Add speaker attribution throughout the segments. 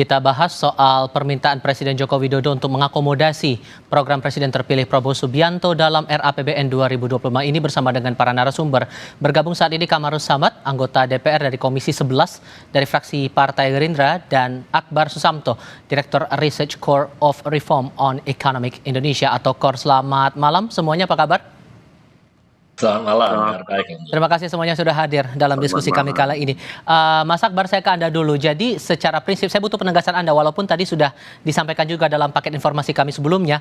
Speaker 1: Kita bahas soal permintaan Presiden Joko Widodo untuk mengakomodasi program Presiden terpilih Prabowo Subianto dalam RAPBN 2025 ini bersama dengan para narasumber. Bergabung saat ini Kamarus Samad, anggota DPR dari Komisi 11 dari fraksi Partai Gerindra, dan Akbar Susamto, Direktur Research Corps of Reform on Economic Indonesia atau KOR. Selamat malam semuanya, apa kabar?
Speaker 2: Selamat malam.
Speaker 1: Terima kasih semuanya sudah hadir dalam diskusi kami kala ini. Mas Akbar, saya ke Anda dulu. Jadi secara prinsip saya butuh penegasan Anda, walaupun tadi sudah disampaikan juga dalam paket informasi kami sebelumnya.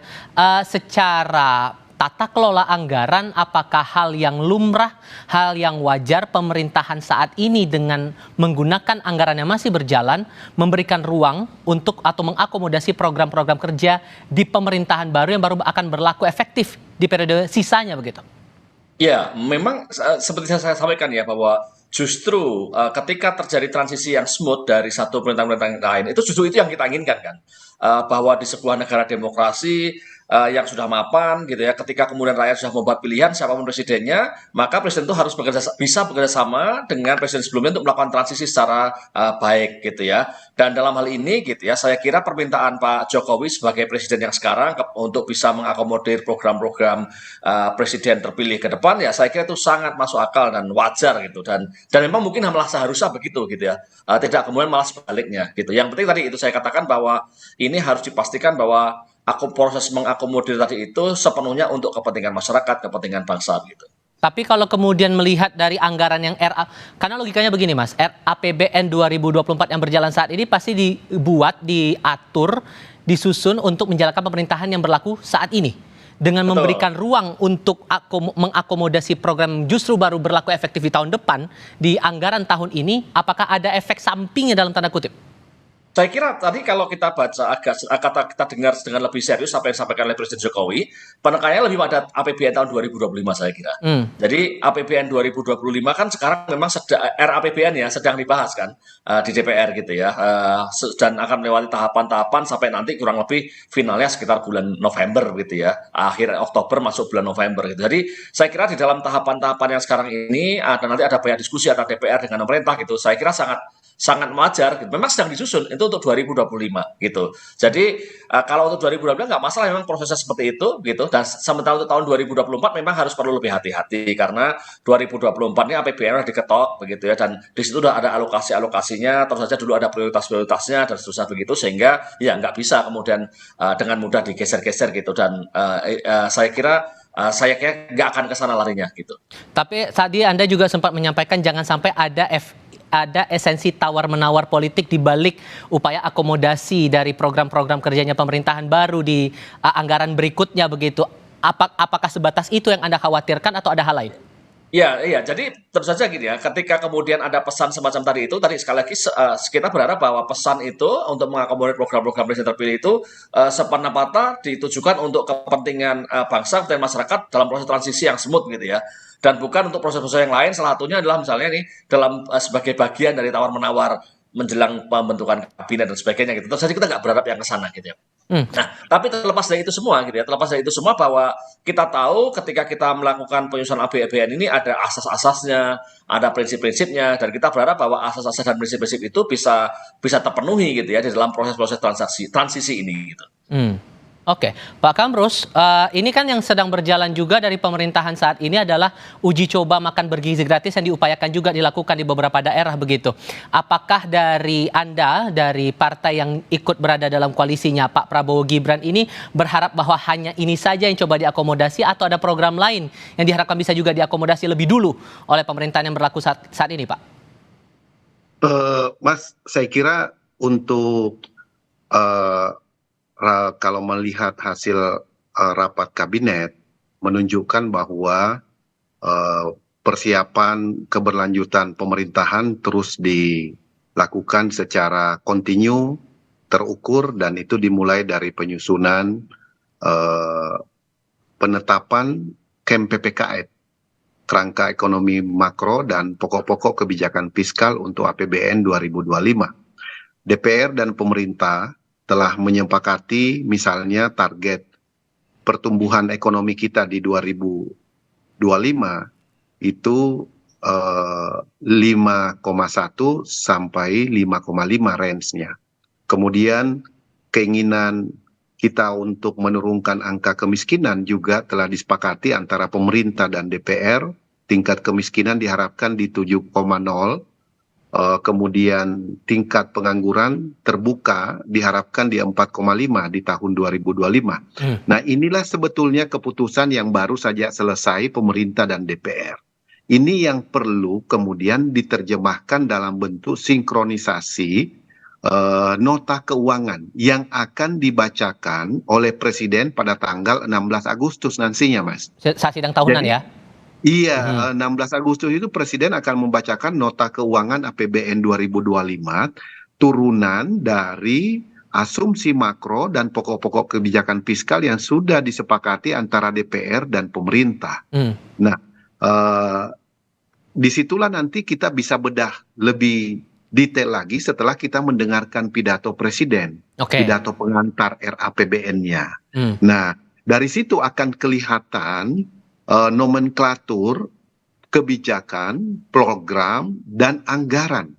Speaker 1: Secara tata kelola anggaran, apakah hal yang lumrah, hal yang wajar pemerintahan saat ini dengan menggunakan anggaran yang masih berjalan, memberikan ruang untuk atau mengakomodasi program-program kerja di pemerintahan baru yang baru akan berlaku efektif di periode sisanya begitu?
Speaker 2: Ya, memang seperti saya sampaikan ya, bahwa justru ketika terjadi transisi yang smooth dari satu pemerintahan yang lain, itu justru itu yang kita inginkan kan. Bahwa di sebuah negara demokrasi yang sudah mapan gitu ya, ketika kemudian rakyat sudah membuat pilihan siapapun presidennya, maka presiden itu harus bisa bekerja sama dengan presiden sebelumnya untuk melakukan transisi secara baik gitu ya. Dan dalam hal ini gitu ya, saya kira permintaan Pak Jokowi sebagai presiden yang sekarang untuk bisa mengakomodir program-program presiden terpilih ke depan, ya saya kira itu sangat masuk akal dan wajar gitu, dan memang mungkin malah seharusnya begitu gitu ya. Tidak kemudian malah sebaliknya gitu. Yang penting tadi itu saya katakan bahwa ini harus dipastikan bahwa proses mengakomodir tadi itu sepenuhnya untuk kepentingan masyarakat, kepentingan bangsa gitu.
Speaker 1: Tapi kalau kemudian melihat dari anggaran yang karena logikanya begini Mas, APBN 2024 yang berjalan saat ini pasti diatur, disusun untuk menjalankan pemerintahan yang berlaku saat ini. Dengan
Speaker 2: Betul.
Speaker 1: Memberikan ruang untuk mengakomodasi program justru baru berlaku efektif di tahun depan, di anggaran tahun ini, apakah ada efek sampingnya dalam tanda kutip?
Speaker 2: Saya kira tadi kalau kita baca kita dengar dengan lebih serius apa yang disampaikan oleh Presiden Jokowi, penekanannya lebih pada APBN tahun 2025 saya kira. Jadi APBN 2025 kan sekarang memang RAPBN ya sedang dibahas kan di DPR gitu ya, dan akan melewati tahapan-tahapan sampai nanti kurang lebih finalnya sekitar bulan November gitu ya, akhir Oktober masuk bulan November gitu. Jadi saya kira di dalam tahapan-tahapan yang sekarang ini nanti ada banyak diskusi antara DPR dengan pemerintah gitu. Saya kira sangat wajar gitu. Memang sedang disusun itu untuk 2025 gitu. Jadi kalau untuk 2025 nggak masalah, memang prosesnya seperti itu gitu. Dan sementara untuk tahun 2024 memang harus perlu lebih hati-hati karena 2024 ini APBN sudah diketok begitu ya, dan di situ sudah ada alokasinya, terus saja dulu ada prioritas-prioritasnya dan seterusnya begitu, sehingga ya nggak bisa kemudian dengan mudah digeser-geser gitu. Dan saya kira nggak akan ke sana larinya gitu.
Speaker 1: Tapi tadi Anda juga sempat menyampaikan jangan sampai ada esensi tawar-menawar politik di balik upaya akomodasi dari program-program kerjanya pemerintahan baru di anggaran berikutnya begitu. Apakah sebatas itu yang Anda khawatirkan atau ada hal lain?
Speaker 2: Iya. Jadi tentu saja gini ya, ketika kemudian ada pesan semacam tadi sekali lagi kita berharap bahwa pesan itu untuk mengakomodir program-program presiden terpilih itu sepanjang ditujukan untuk kepentingan bangsa dan masyarakat dalam proses transisi yang smooth gitu ya. Dan bukan untuk proses-proses yang lain, salah satunya adalah misalnya nih dalam sebagai bagian dari tawar-menawar menjelang pembentukan kabinet dan sebagainya gitu. Tentu saja kita nggak berharap yang ke sana gitu ya. Nah, tapi terlepas dari itu semua gitu ya, bahwa kita tahu ketika kita melakukan penyusunan APBN ini ada asas-asasnya, ada prinsip-prinsipnya, dan kita berharap bahwa asas-asas dan prinsip-prinsip itu bisa terpenuhi gitu ya di dalam proses-proses transisi ini gitu.
Speaker 1: Oke, Pak Kamrus, ini kan yang sedang berjalan juga dari pemerintahan saat ini adalah uji coba makan bergizi gratis yang diupayakan juga dilakukan di beberapa daerah begitu. Apakah dari Anda, dari partai yang ikut berada dalam koalisinya Pak Prabowo Gibran ini berharap bahwa hanya ini saja yang coba diakomodasi atau ada program lain yang diharapkan bisa juga diakomodasi lebih dulu oleh pemerintahan yang berlaku saat ini, Pak?
Speaker 3: Mas, saya kira untuk kalau melihat hasil rapat kabinet menunjukkan bahwa persiapan keberlanjutan pemerintahan terus dilakukan secara kontinu, terukur, dan itu dimulai dari penyusunan penetapan KEM PPKN, kerangka ekonomi makro dan pokok-pokok kebijakan fiskal untuk APBN 2025. DPR dan pemerintah telah menyepakati misalnya target pertumbuhan ekonomi kita di 2025 itu 5,1 sampai 5,5 range-nya. Kemudian keinginan kita untuk menurunkan angka kemiskinan juga telah disepakati antara pemerintah dan DPR. Tingkat kemiskinan diharapkan di 7,0. Kemudian tingkat pengangguran terbuka diharapkan di 4,5 di tahun 2025. Nah, inilah sebetulnya keputusan yang baru saja selesai pemerintah dan DPR. Ini yang perlu kemudian diterjemahkan dalam bentuk sinkronisasi nota keuangan yang akan dibacakan oleh Presiden pada tanggal 16 Agustus nantinya, Mas.
Speaker 1: Saat sidang tahunan
Speaker 3: Jadi,
Speaker 1: ya?
Speaker 3: Iya, 16 Agustus itu Presiden akan membacakan nota keuangan APBN 2025 turunan dari asumsi makro dan pokok-pokok kebijakan fiskal yang sudah disepakati antara DPR dan pemerintah. Nah, disitulah nanti kita bisa bedah lebih detail lagi setelah kita mendengarkan pidato Presiden, pidato pengantar RAPBN-nya. Nah, dari situ akan kelihatan nomenklatur kebijakan, program, dan anggaran,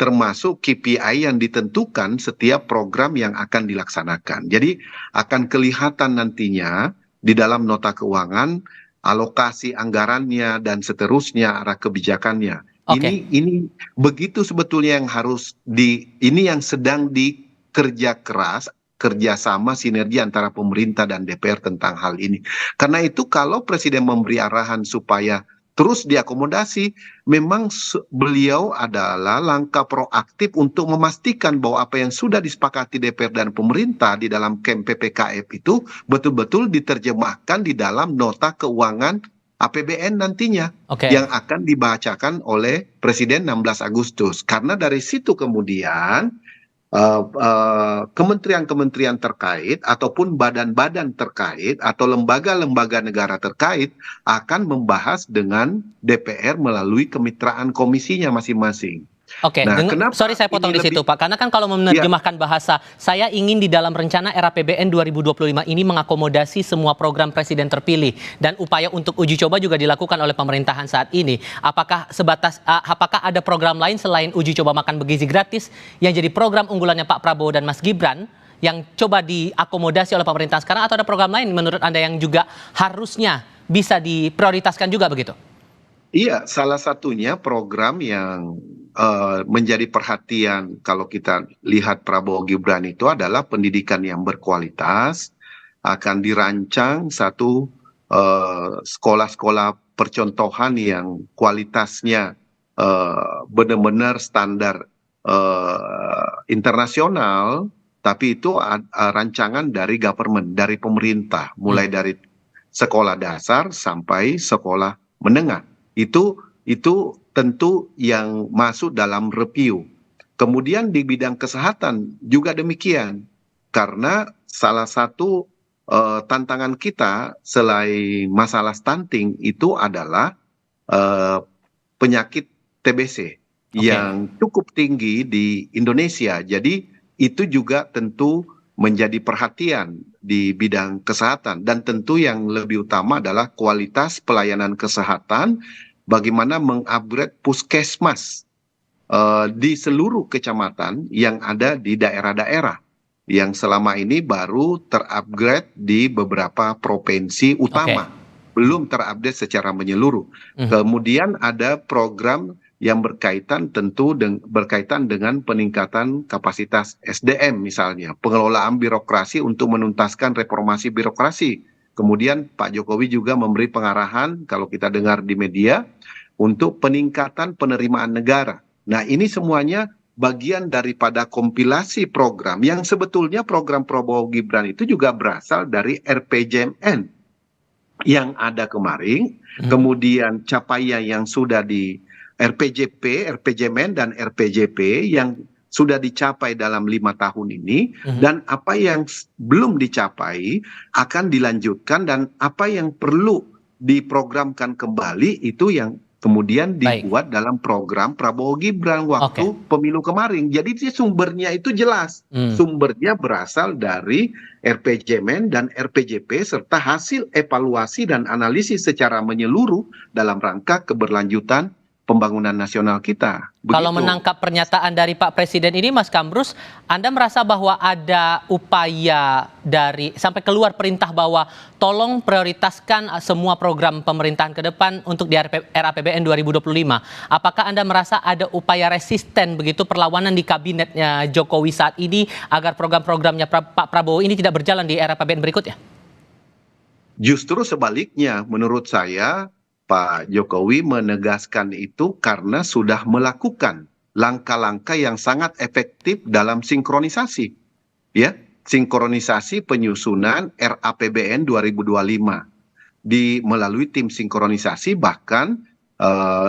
Speaker 3: termasuk KPI yang ditentukan setiap program yang akan dilaksanakan. Jadi akan kelihatan nantinya di dalam nota keuangan alokasi anggarannya dan seterusnya arah kebijakannya. Ini begitu sebetulnya yang harus ini yang sedang dikerja keras, kerjasama sinergi antara pemerintah dan DPR tentang hal ini. Karena itu kalau Presiden memberi arahan supaya terus diakomodasi, memang beliau adalah langkah proaktif untuk memastikan bahwa apa yang sudah disepakati DPR dan pemerintah di dalam KEM PPKF itu betul-betul diterjemahkan di dalam nota keuangan APBN nantinya yang akan dibacakan oleh Presiden 16 Agustus. Karena dari situ kemudian kementerian-kementerian terkait ataupun badan-badan terkait atau lembaga-lembaga negara terkait akan membahas dengan DPR melalui kemitraan komisinya masing-masing.
Speaker 1: Nah, sorry saya potong di situ Pak, karena kan kalau menerjemahkan bahasa, saya ingin di dalam rencana RAPBN 2025 ini mengakomodasi semua program Presiden terpilih dan upaya untuk uji coba juga dilakukan oleh pemerintahan saat ini. Apakah ada program lain selain uji coba makan bergizi gratis yang jadi program unggulannya Pak Prabowo dan Mas Gibran yang coba diakomodasi oleh pemerintahan sekarang, atau ada program lain menurut Anda yang juga harusnya bisa diprioritaskan juga begitu?
Speaker 3: Iya, salah satunya program yang menjadi perhatian kalau kita lihat Prabowo Gibran itu adalah pendidikan yang berkualitas. Akan dirancang satu sekolah-sekolah percontohan yang kualitasnya benar-benar standar internasional, tapi itu rancangan dari government, dari pemerintah, mulai dari sekolah dasar sampai sekolah menengah. Itu tentu yang masuk dalam review. Kemudian di bidang kesehatan juga demikian. Karena salah satu tantangan kita selain masalah stunting itu adalah penyakit TBC yang cukup tinggi di Indonesia. Jadi itu juga tentu menjadi perhatian di bidang kesehatan, dan tentu yang lebih utama adalah kualitas pelayanan kesehatan, bagaimana mengupgrade puskesmas di seluruh kecamatan yang ada di daerah-daerah yang selama ini baru terupgrade di beberapa provinsi utama, belum terupdate secara menyeluruh. Kemudian ada program yang berkaitan dengan peningkatan kapasitas SDM, misalnya pengelolaan birokrasi untuk menuntaskan reformasi birokrasi. Kemudian Pak Jokowi juga memberi pengarahan, kalau kita dengar di media, untuk peningkatan penerimaan negara. Nah, ini semuanya bagian daripada kompilasi program yang sebetulnya program Prabowo Gibran itu juga berasal dari RPJMN yang ada kemarin, kemudian capaian yang sudah di RPJP, RPJMN dan RPJP yang sudah dicapai dalam 5 tahun ini, dan apa yang belum dicapai akan dilanjutkan, dan apa yang perlu diprogramkan kembali itu yang kemudian dibuat dalam program Prabowo Gibran waktu pemilu kemarin. Jadi sumbernya itu jelas, sumbernya berasal dari RPJMN dan RPJP serta hasil evaluasi dan analisis secara menyeluruh dalam rangka keberlanjutan pembangunan nasional kita.
Speaker 1: Kalau
Speaker 3: Begitu.
Speaker 1: menangkap pernyataan dari Pak Presiden ini, Mas Kambrus, Anda merasa bahwa ada upaya dari sampai keluar perintah bahwa tolong prioritaskan semua program pemerintahan ke depan untuk di RAPBN 2025. Apakah Anda merasa ada upaya resisten begitu perlawanan di kabinetnya Jokowi saat ini agar program-programnya Pak Prabowo ini tidak berjalan di RAPBN berikutnya?
Speaker 3: Justru sebaliknya, menurut saya Pak Jokowi menegaskan itu karena sudah melakukan langkah-langkah yang sangat efektif dalam sinkronisasi, ya, sinkronisasi penyusunan RAPBN 2025 melalui tim sinkronisasi, bahkan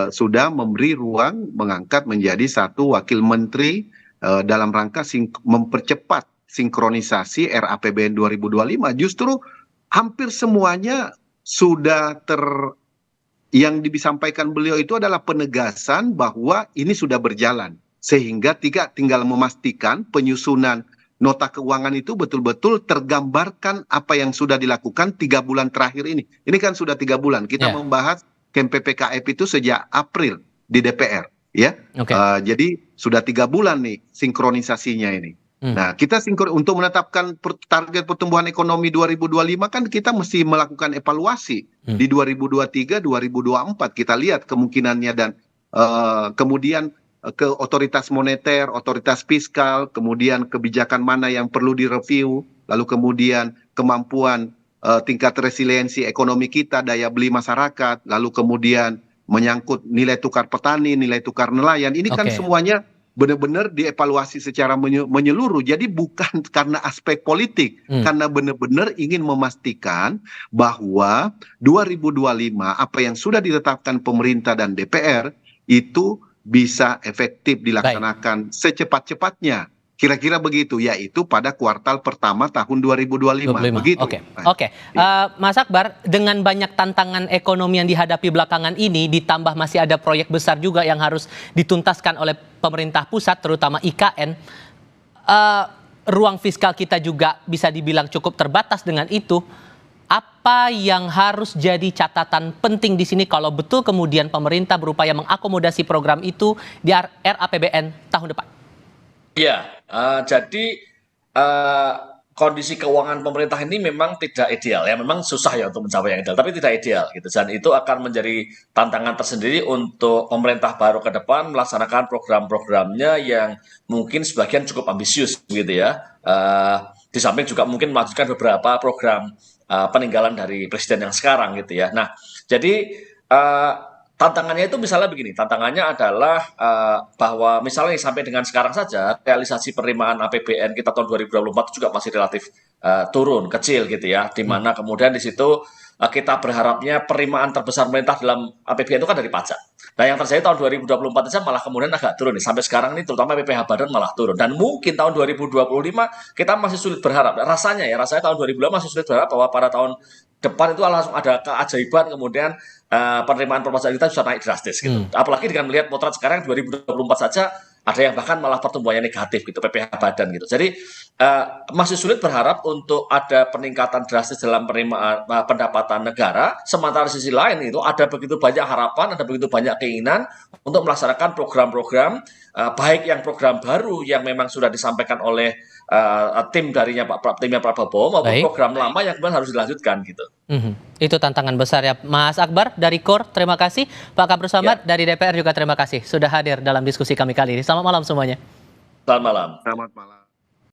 Speaker 3: sudah memberi ruang mengangkat menjadi satu wakil menteri dalam rangka mempercepat sinkronisasi RAPBN 2025. Justru hampir semuanya sudah yang disampaikan beliau itu adalah penegasan bahwa ini sudah berjalan. Sehingga tinggal memastikan penyusunan nota keuangan itu betul-betul tergambarkan apa yang sudah dilakukan 3 bulan terakhir ini. Ini kan sudah 3 bulan. Kita membahas KMPPKF itu sejak April di DPR. Ya, jadi sudah 3 bulan nih sinkronisasinya ini. Nah, kita untuk menetapkan target pertumbuhan ekonomi 2025 kan kita mesti melakukan evaluasi di 2023, 2024. Kita lihat kemungkinannya dan kemudian ke otoritas moneter, otoritas fiskal, kemudian kebijakan mana yang perlu direview, lalu kemudian kemampuan tingkat resiliensi ekonomi kita, daya beli masyarakat, lalu kemudian menyangkut nilai tukar petani, nilai tukar nelayan. Ini kan semuanya benar-benar dievaluasi secara menyeluruh. Jadi bukan karena aspek politik, karena benar-benar ingin memastikan bahwa 2025 apa yang sudah ditetapkan pemerintah dan DPR itu bisa efektif dilaksanakan secepat-cepatnya. Kira-kira begitu, yaitu pada kuartal pertama tahun 2025. Begitu.
Speaker 1: Oke. Mas Akbar, dengan banyak tantangan ekonomi yang dihadapi belakangan ini, ditambah masih ada proyek besar juga yang harus dituntaskan oleh pemerintah pusat, terutama IKN, ruang fiskal kita juga bisa dibilang cukup terbatas dengan itu. Apa yang harus jadi catatan penting di sini kalau betul kemudian pemerintah berupaya mengakomodasi program itu di RAPBN tahun depan?
Speaker 2: Ya, jadi kondisi keuangan pemerintah ini memang tidak ideal ya, memang susah ya untuk mencapai yang ideal, tapi tidak ideal gitu. Dan itu akan menjadi tantangan tersendiri untuk pemerintah baru ke depan melaksanakan program-programnya yang mungkin sebagian cukup ambisius gitu ya. Di samping juga mungkin melanjutkan beberapa program peninggalan dari presiden yang sekarang gitu ya. Nah, jadi tantangannya itu misalnya begini, tantangannya adalah bahwa misalnya sampai dengan sekarang saja realisasi penerimaan APBN kita tahun 2024 juga masih relatif turun, kecil gitu ya, di mana kemudian di situ kita berharapnya penerimaan terbesar pemerintah dalam APBN itu kan dari pajak. Nah, yang terjadi tahun 2024 saja malah kemudian agak turun nih. Sampai sekarang ini terutama PPh Badan malah turun. Dan mungkin tahun 2025 kita masih sulit berharap. Rasanya tahun 2025 masih sulit berharap bahwa pada tahun depan itu langsung ada keajaiban kemudian penerimaan perpajakan kita bisa naik drastis gitu. Apalagi dengan melihat potret sekarang 2024 saja ada yang bahkan malah pertumbuhannya negatif gitu, PPh Badan gitu. Jadi masih sulit berharap untuk ada peningkatan drastis dalam penerimaan pendapatan negara. Sementara sisi lain itu ada begitu banyak harapan, ada begitu banyak keinginan untuk melaksanakan program-program baik yang program baru yang memang sudah disampaikan oleh timnya Pak Prabowo maupun program lama yang kemudian harus dilanjutkan gitu.
Speaker 1: Itu tantangan besar ya, Mas Akbar dari KOR. Terima kasih, Pak Kamrus Samad dari DPR juga terima kasih sudah hadir dalam diskusi kami kali ini. Selamat malam semuanya.
Speaker 2: Selamat malam.
Speaker 3: Selamat malam.